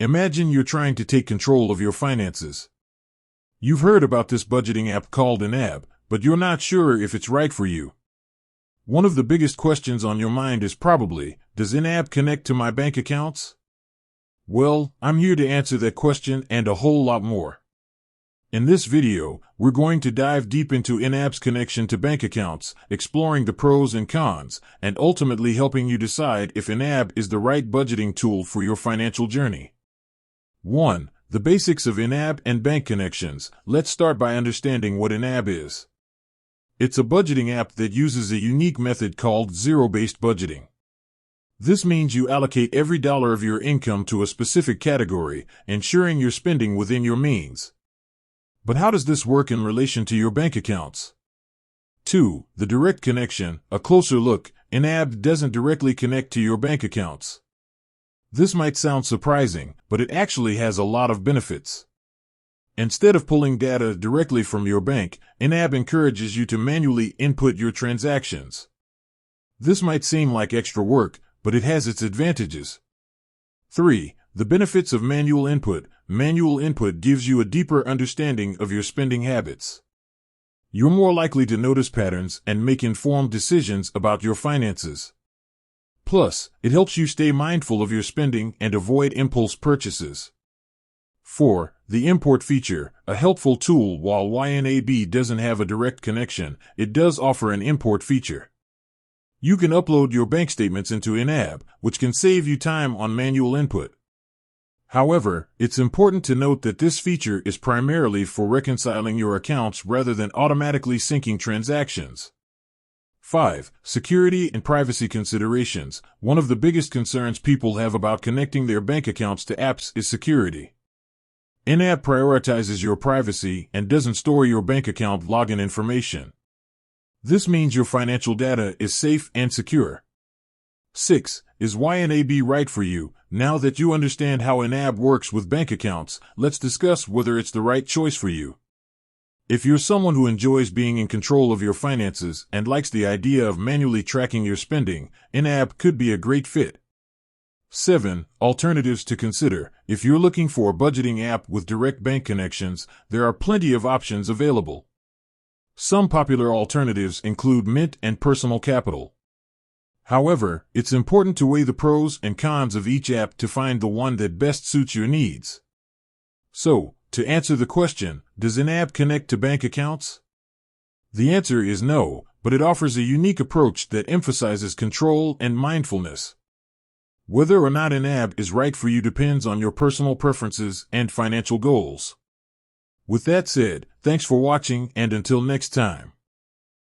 Imagine you're trying to take control of your finances. You've heard about this budgeting app called YNAB, but you're not sure if it's right for you. One of the biggest questions on your mind is probably, does YNAB connect to my bank accounts? Well, I'm here to answer that question and a whole lot more. In this video, we're going to dive deep into YNAB's connection to bank accounts, exploring the pros and cons, and ultimately helping you decide if YNAB is the right budgeting tool for your financial journey. 1. The basics of YNAB and bank connections. Let's start by understanding what YNAB is. It's a budgeting app that uses a unique method called zero-based budgeting. This means you allocate every dollar of your income to a specific category, ensuring you're spending within your means. But how does this work in relation to your bank accounts? 2. The direct connection. A closer look. YNAB doesn't directly connect to your bank accounts. This might sound surprising, but it actually has a lot of benefits. Instead of pulling data directly from your bank, YNAB encourages you to manually input your transactions. This might seem like extra work, but it has its advantages. 3. The benefits of manual input. Manual input gives you a deeper understanding of your spending habits. You're more likely to notice patterns and make informed decisions about your finances. Plus, it helps you stay mindful of your spending and avoid impulse purchases. 4. The import feature, a helpful tool. While YNAB doesn't have a direct connection, it does offer an import feature. You can upload your bank statements into YNAB, which can save you time on manual input. However, it's important to note that this feature is primarily for reconciling your accounts rather than automatically syncing transactions. 5. Security and privacy considerations. One of the biggest concerns people have about connecting their bank accounts to apps is security. YNAB prioritizes your privacy and doesn't store your bank account login information. This means your financial data is safe and secure. 6. Is YNAB right for you? Now that you understand how YNAB works with bank accounts, let's discuss whether it's the right choice for you. If you're someone who enjoys being in control of your finances and likes the idea of manually tracking your spending, YNAB could be a great fit. 7. Alternatives to consider. If you're looking for a budgeting app with direct bank connections, there are plenty of options available. Some popular alternatives include Mint and Personal Capital. However, it's important to weigh the pros and cons of each app to find the one that best suits your needs. So, to answer the question, does YNAB connect to bank accounts? The answer is no, but it offers a unique approach that emphasizes control and mindfulness. Whether or not YNAB is right for you depends on your personal preferences and financial goals. With that said, thanks for watching, and until next time.